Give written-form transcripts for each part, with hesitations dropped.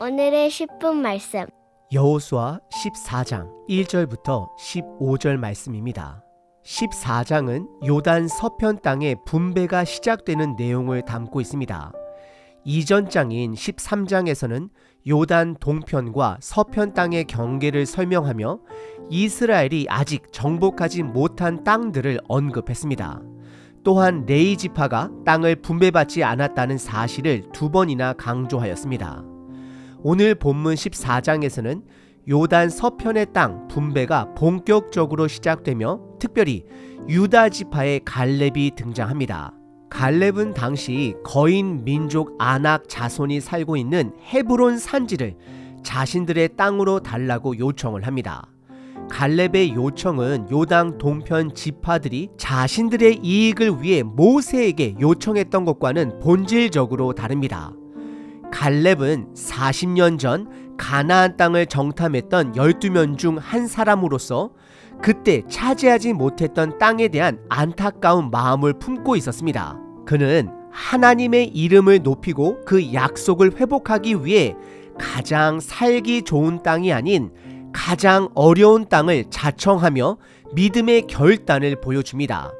오늘의 10분 말씀. 여호수아 14장 1절부터 15절 말씀입니다. 14장은 요단 서편 땅의 분배가 시작되는 내용을 담고 있습니다. 이전 장인 13장에서는 요단 동편과 서편 땅의 경계를 설명하며 이스라엘이 아직 정복하지 못한 땅들을 언급했습니다. 또한 레위 지파가 땅을 분배받지 않았다는 사실을 두 번이나 강조하였습니다. 오늘 본문 14장에서는 요단 서편의 땅 분배가 본격적으로 시작되며 특별히 유다 지파의 갈렙이 등장합니다. 갈렙은 당시 거인 민족 아낙 자손이 살고 있는 헤브론 산지를 자신들의 땅으로 달라고 요청을 합니다. 갈렙의 요청은 요단 동편 지파들이 자신들의 이익을 위해 모세에게 요청했던 것과는 본질적으로 다릅니다. 갈렙은 40년 전 가나안 땅을 정탐했던 12명 중 한 사람으로서 그때 차지하지 못했던 땅에 대한 안타까운 마음을 품고 있었습니다. 그는 하나님의 이름을 높이고 그 약속을 회복하기 위해 가장 살기 좋은 땅이 아닌 가장 어려운 땅을 자청하며 믿음의 결단을 보여줍니다.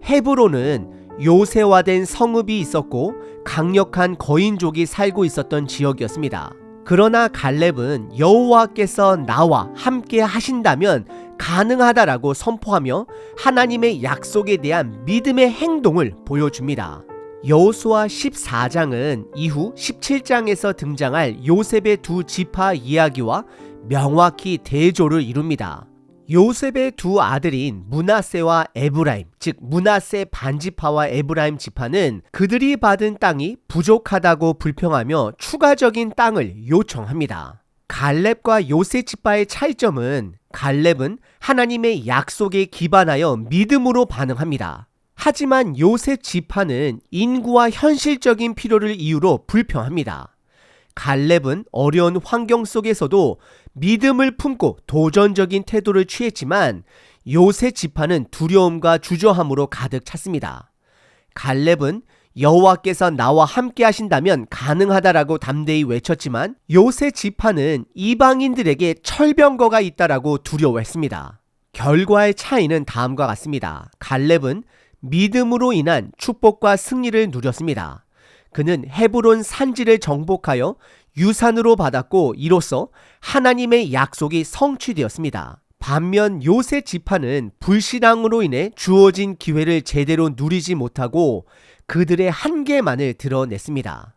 헤브론은 요새화된 성읍이 있었고 강력한 거인족이 살고 있었던 지역이었습니다. 그러나 갈렙은 여호와께서 나와 함께 하신다면 가능하다라고 선포하며 하나님의 약속에 대한 믿음의 행동을 보여줍니다. 여호수아 14장은 이후 17장에서 등장할 요셉의 두 지파 이야기와 명확히 대조를 이룹니다. 요셉의 두 아들인 므낫세와 에브라임, 즉 므낫세 반지파와 에브라임 지파는 그들이 받은 땅이 부족하다고 불평하며 추가적인 땅을 요청합니다. 갈렙과 요셉 지파의 차이점은 갈렙은 하나님의 약속에 기반하여 믿음으로 반응합니다. 하지만 요셉 지파는 인구와 현실적인 필요를 이유로 불평합니다. 갈렙은 어려운 환경 속에서도 믿음을 품고 도전적인 태도를 취했지만 요셉 지파는 두려움과 주저함으로 가득 찼습니다. 갈렙은 여호와께서 나와 함께 하신다면 가능하다라고 담대히 외쳤지만 요셉 지파는 이방인들에게 철병거가 있다라고 두려워했습니다. 결과의 차이는 다음과 같습니다. 갈렙은 믿음으로 인한 축복과 승리를 누렸습니다. 그는 헤브론 산지를 정복하여 유산으로 받았고 이로써 하나님의 약속이 성취되었습니다. 반면 요셉 지파는 불신앙으로 인해 주어진 기회를 제대로 누리지 못하고 그들의 한계만을 드러냈습니다.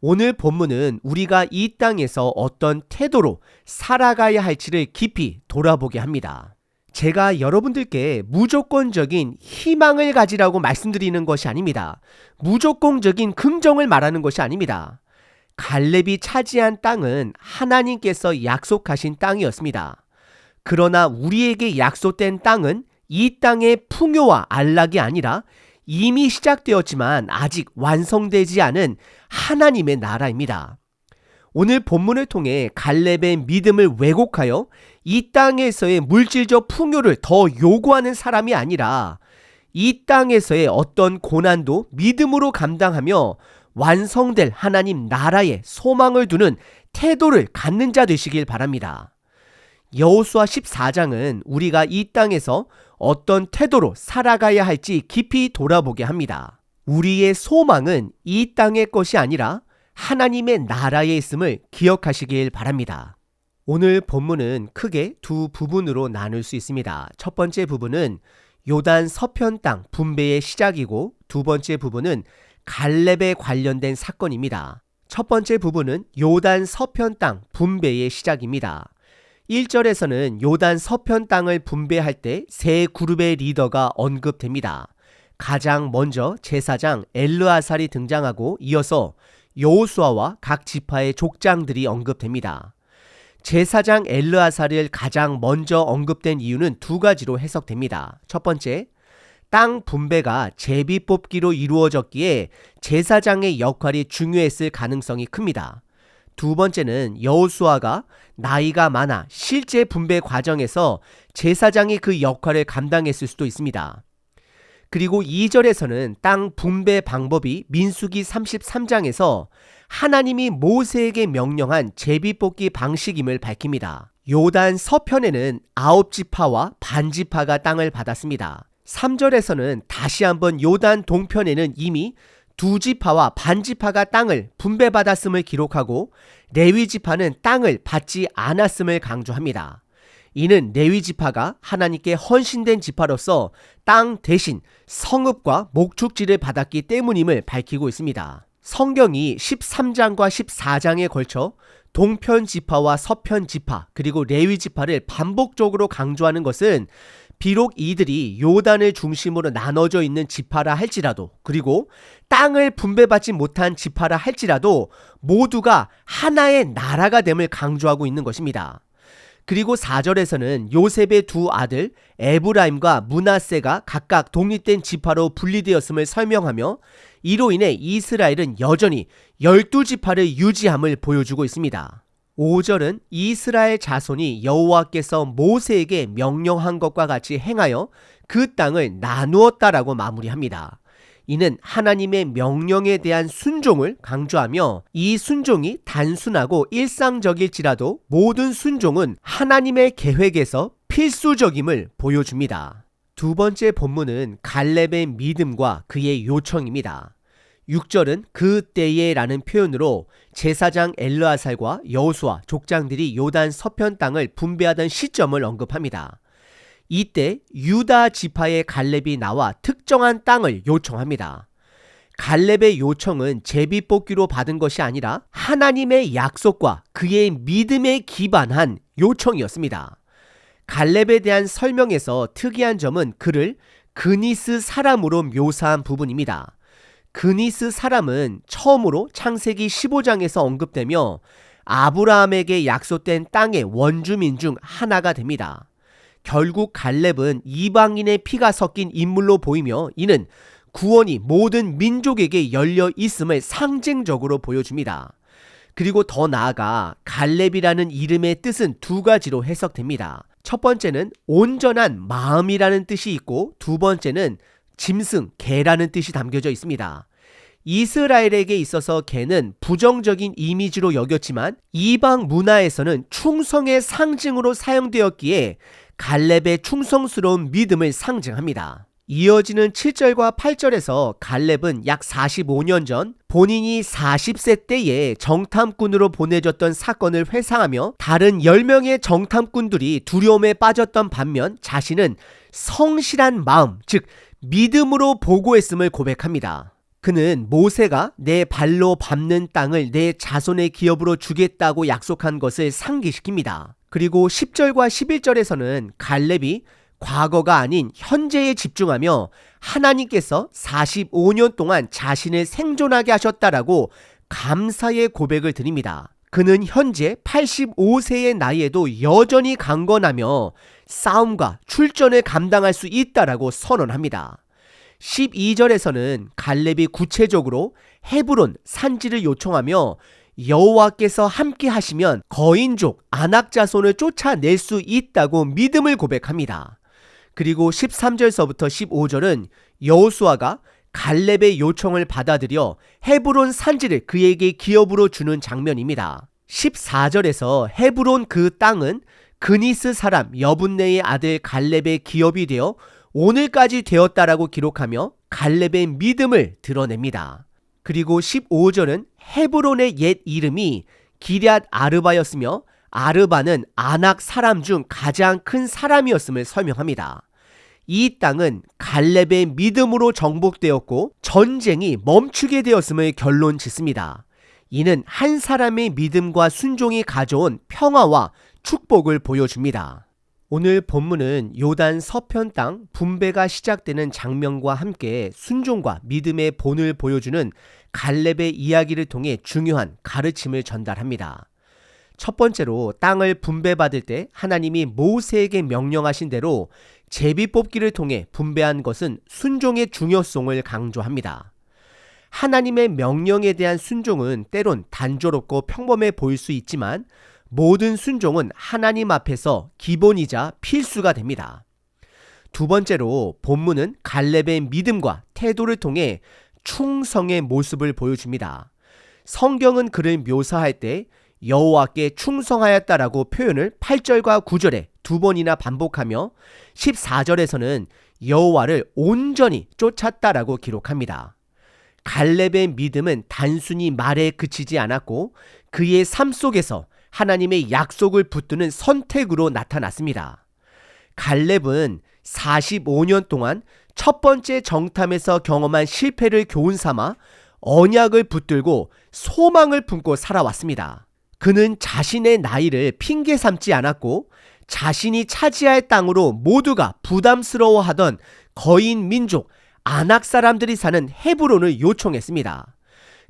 오늘 본문은 우리가 이 땅에서 어떤 태도로 살아가야 할지를 깊이 돌아보게 합니다. 제가 여러분들께 무조건적인 희망을 가지라고 말씀드리는 것이 아닙니다. 무조건적인 긍정을 말하는 것이 아닙니다. 갈렙이 차지한 땅은 하나님께서 약속하신 땅이었습니다. 그러나 우리에게 약속된 땅은 이 땅의 풍요와 안락이 아니라 이미 시작되었지만 아직 완성되지 않은 하나님의 나라입니다. 오늘 본문을 통해 갈렙의 믿음을 왜곡하여 이 땅에서의 물질적 풍요를 더 요구하는 사람이 아니라 이 땅에서의 어떤 고난도 믿음으로 감당하며 완성될 하나님 나라에 소망을 두는 태도를 갖는 자 되시길 바랍니다. 여호수아 14장은 우리가 이 땅에서 어떤 태도로 살아가야 할지 깊이 돌아보게 합니다. 우리의 소망은 이 땅의 것이 아니라 하나님의 나라에 있음을 기억하시길 바랍니다. 오늘 본문은 크게 두 부분으로 나눌 수 있습니다. 첫 번째 부분은 요단 서편 땅 분배의 시작이고 두 번째 부분은 갈렙에 관련된 사건입니다. 첫 번째 부분은 요단 서편 땅 분배의 시작입니다. 1절에서는 요단 서편 땅을 분배할 때 세 그룹의 리더가 언급됩니다. 가장 먼저 제사장 엘르아살이 등장하고 이어서 여호수아와 각 지파의 족장들이 언급됩니다. 제사장 엘르아살을 가장 먼저 언급된 이유는 두 가지로 해석됩니다. 첫 번째, 땅 분배가 제비 뽑기로 이루어졌기에 제사장의 역할이 중요했을 가능성이 큽니다. 두 번째는 여호수아가 나이가 많아 실제 분배 과정에서 제사장이 그 역할을 감당했을 수도 있습니다. 그리고 2절에서는 땅 분배 방법이 민수기 33장에서 하나님이 모세에게 명령한 제비뽑기 방식임을 밝힙니다. 요단 서편에는 9지파와 반지파가 땅을 받았습니다. 3절에서는 다시 한번 요단 동편에는 이미 2지파와 반지파가 땅을 분배받았음을 기록하고 레위지파는 땅을 받지 않았음을 강조합니다. 이는 레위지파가 하나님께 헌신된 지파로서 땅 대신 성읍과 목축지를 받았기 때문임을 밝히고 있습니다. 성경이 13장과 14장에 걸쳐 동편 지파와 서편 지파 그리고 레위 지파를 반복적으로 강조하는 것은 비록 이들이 요단을 중심으로 나눠져 있는 지파라 할지라도 그리고 땅을 분배받지 못한 지파라 할지라도 모두가 하나의 나라가 됨을 강조하고 있는 것입니다. 그리고 4절에서는 요셉의 두 아들 에브라임과 므낫세가 각각 독립된 지파로 분리되었음을 설명하며 이로 인해 이스라엘은 여전히 12지파를 유지함을 보여주고 있습니다. 5절은 이스라엘 자손이 여호와께서 모세에게 명령한 것과 같이 행하여 그 땅을 나누었다라고 마무리합니다. 이는 하나님의 명령에 대한 순종을 강조하며 이 순종이 단순하고 일상적일지라도 모든 순종은 하나님의 계획에서 필수적임을 보여줍니다. 두 번째 본문은 갈렙의 믿음과 그의 요청입니다. 6절은 그때에 라는 표현으로 제사장 엘르아살과 여호수아 족장들이 요단 서편 땅을 분배하던 시점을 언급합니다. 이때 유다 지파의 갈렙이 나와 특정한 땅을 요청합니다. 갈렙의 요청은 제비뽑기로 받은 것이 아니라 하나님의 약속과 그의 믿음에 기반한 요청이었습니다. 갈렙에 대한 설명에서 특이한 점은 그를 그니스 사람으로 묘사한 부분입니다. 그니스 사람은 처음으로 창세기 15장에서 언급되며 아브라함에게 약속된 땅의 원주민 중 하나가 됩니다. 결국 갈렙은 이방인의 피가 섞인 인물로 보이며 이는 구원이 모든 민족에게 열려 있음을 상징적으로 보여줍니다. 그리고 더 나아가 갈렙이라는 이름의 뜻은 두 가지로 해석됩니다. 첫 번째는 온전한 마음이라는 뜻이 있고 두 번째는 짐승, 개라는 뜻이 담겨져 있습니다. 이스라엘에게 있어서 개는 부정적인 이미지로 여겼지만 이방 문화에서는 충성의 상징으로 사용되었기에 갈렙의 충성스러운 믿음을 상징합니다. 이어지는 7절과 8절에서 갈렙은 약 45년 전 본인이 40세 때에 정탐꾼으로 보내졌던 사건을 회상하며 다른 10명의 정탐꾼들이 두려움에 빠졌던 반면 자신은 성실한 마음, 즉 믿음으로 보고했음을 고백합니다. 그는 모세가 내 발로 밟는 땅을 내 자손의 기업으로 주겠다고 약속한 것을 상기시킵니다. 그리고 10절과 11절에서는 갈렙이 과거가 아닌 현재에 집중하며 하나님께서 45년 동안 자신을 생존하게 하셨다라고 감사의 고백을 드립니다. 그는 현재 85세의 나이에도 여전히 강건하며 싸움과 출전을 감당할 수 있다라고 선언합니다. 12절에서는 갈렙이 구체적으로 헤브론 산지를 요청하며 여호와께서 함께 하시면 거인족 아낙 자손을 쫓아낼 수 있다고 믿음을 고백합니다. 그리고 13절서부터 15절은 여호수아가 갈렙의 요청을 받아들여 헤브론 산지를 그에게 기업으로 주는 장면입니다. 14절에서 헤브론 그 땅은 그니스 사람 여분네의 아들 갈렙의 기업이 되어 오늘까지 되었다라고 기록하며 갈렙의 믿음을 드러냅니다. 그리고 15절은 헤브론의 옛 이름이 기럇 아르바였으며 아르바는 아낙 사람 중 가장 큰 사람이었음을 설명합니다. 이 땅은 갈렙의 믿음으로 정복되었고 전쟁이 멈추게 되었음을 결론 짓습니다. 이는 한 사람의 믿음과 순종이 가져온 평화와 축복을 보여줍니다. 오늘 본문은 요단 서편 땅 분배가 시작되는 장면과 함께 순종과 믿음의 본을 보여주는 갈렙의 이야기를 통해 중요한 가르침을 전달합니다. 첫 번째로 땅을 분배받을 때 하나님이 모세에게 명령하신 대로 제비뽑기를 통해 분배한 것은 순종의 중요성을 강조합니다. 하나님의 명령에 대한 순종은 때론 단조롭고 평범해 보일 수 있지만 모든 순종은 하나님 앞에서 기본이자 필수가 됩니다. 두 번째로 본문은 갈렙의 믿음과 태도를 통해 충성의 모습을 보여줍니다. 성경은 그를 묘사할 때 여호와께 충성하였다라고 표현을 8절과 9절에 두 번이나 반복하며 14절에서는 여호와를 온전히 쫓았다라고 기록합니다. 갈렙의 믿음은 단순히 말에 그치지 않았고 그의 삶 속에서 하나님의 약속을 붙드는 선택으로 나타났습니다. 갈렙은 45년 동안 첫 번째 정탐에서 경험한 실패를 교훈 삼아 언약을 붙들고 소망을 품고 살아왔습니다. 그는 자신의 나이를 핑계 삼지 않았고 자신이 차지할 땅으로 모두가 부담스러워하던 거인 민족 아낙 사람들이 사는 헤브론을 요청했습니다.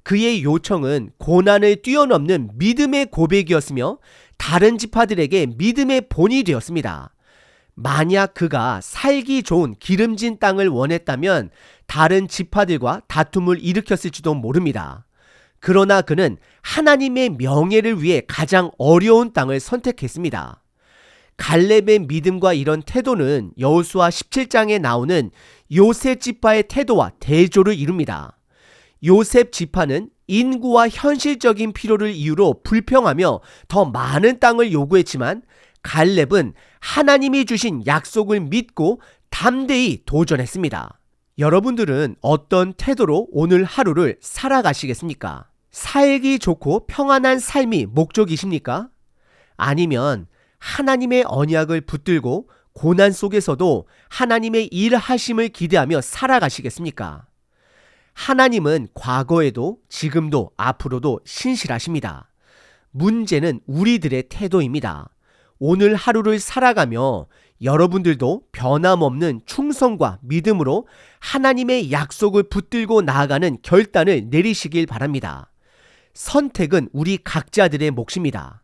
그의 요청은 고난을 뛰어넘는 믿음의 고백이었으며 다른 지파들에게 믿음의 본이 되었습니다. 만약 그가 살기 좋은 기름진 땅을 원했다면 다른 지파들과 다툼을 일으켰을지도 모릅니다. 그러나 그는 하나님의 명예를 위해 가장 어려운 땅을 선택했습니다. 갈렙의 믿음과 이런 태도는 여호수아 17장에 나오는 요셉 지파의 태도와 대조를 이룹니다. 요셉 지파는 인구와 현실적인 필요를 이유로 불평하며 더 많은 땅을 요구했지만 갈렙은 하나님이 주신 약속을 믿고 담대히 도전했습니다. 여러분들은 어떤 태도로 오늘 하루를 살아가시겠습니까? 살기 좋고 평안한 삶이 목적이십니까? 아니면 하나님의 언약을 붙들고 고난 속에서도 하나님의 일하심을 기대하며 살아가시겠습니까? 하나님은 과거에도 지금도 앞으로도 신실하십니다. 문제는 우리들의 태도입니다. 오늘 하루를 살아가며 여러분들도 변함없는 충성과 믿음으로 하나님의 약속을 붙들고 나아가는 결단을 내리시길 바랍니다. 선택은 우리 각자들의 몫입니다.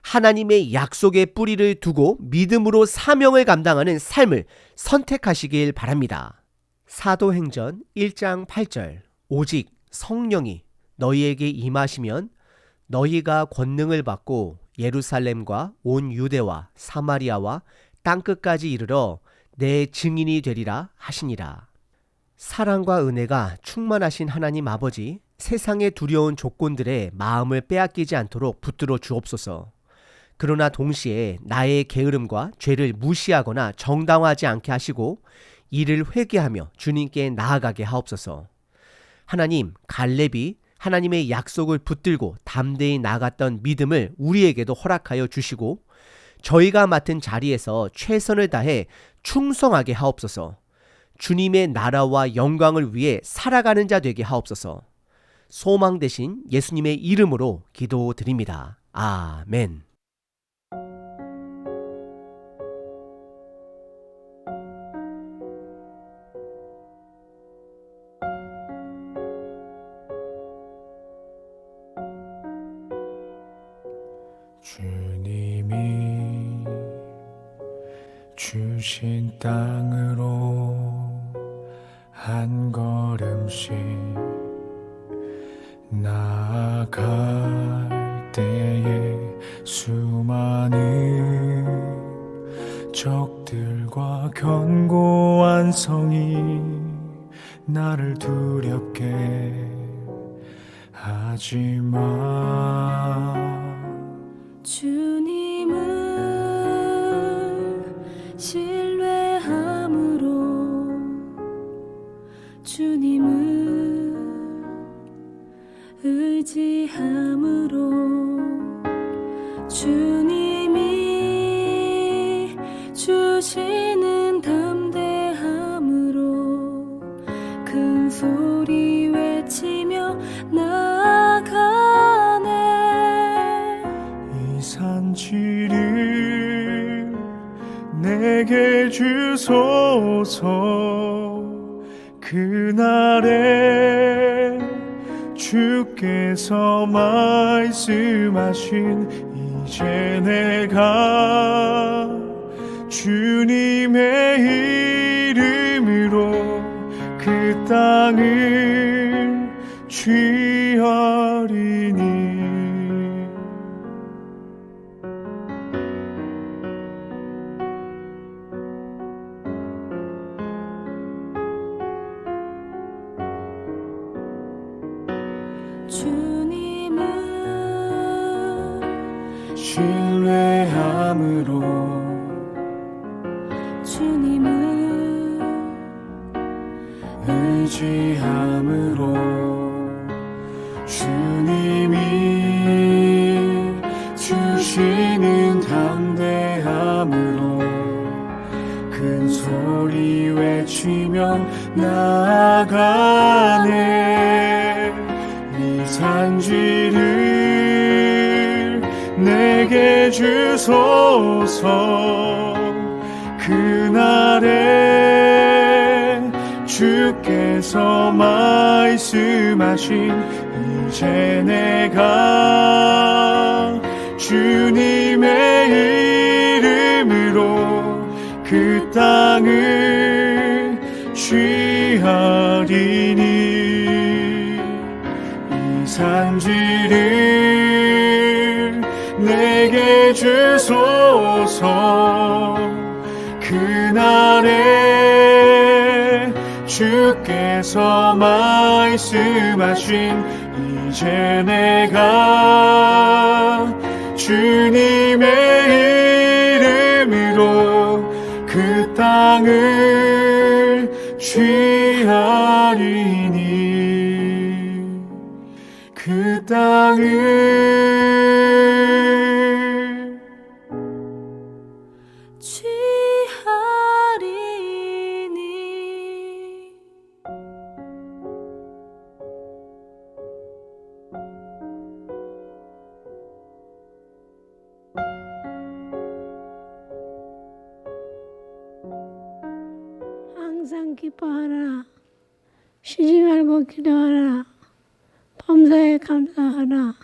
하나님의 약속의 뿌리를 두고 믿음으로 사명을 감당하는 삶을 선택하시길 바랍니다. 사도행전 1장 8절 오직 성령이 너희에게 임하시면 너희가 권능을 받고 예루살렘과 온 유대와 사마리아와 땅끝까지 이르러 내 증인이 되리라 하시니라. 사랑과 은혜가 충만하신 하나님 아버지, 세상의 두려운 조건들에 마음을 빼앗기지 않도록 붙들어 주옵소서. 그러나 동시에 나의 게으름과 죄를 무시하거나 정당화하지 않게 하시고 이를 회개하며 주님께 나아가게 하옵소서. 하나님, 갈렙이 하나님의 약속을 붙들고 담대히 나갔던 믿음을 우리에게도 허락하여 주시고 저희가 맡은 자리에서 최선을 다해 충성하게 하옵소서. 주님의 나라와 영광을 위해 살아가는 자 되게 하옵소서. 소망 되신 예수님의 이름으로 기도드립니다. 아멘. 주님이 주신 땅으로 한 걸음씩 나아갈 때에 수많은 적들과 견고한 성이 나를 두렵게 하지만 주님을 신뢰함으로 주님을 의지함으로 주님이 주시는 담대함으로 큰 소리 외치며 나아가네. 산지를 내게 주소서. 그날에 주께서 말씀하신 이제 내가 주님의 이름으로 그 땅을 취하리니. 신뢰함으로 주님을 의지함으로 주님이 주시는 담대함으로 큰 소리 외치며 나아가네. 이 산지를 내게 주소서. 그날에 주께서 말씀하신 이제 내가 주님의 이름으로 그 땅을 취하리니. 이 산지를 내게 주소서. 그날에 주께서 말씀하신 이제 내가 주님의 이름으로 그 땅을 취하리니. 그 땅을 취하리니. 항상 기뻐하라. 쉬지 말고 기도하라. 범사에 감사하라.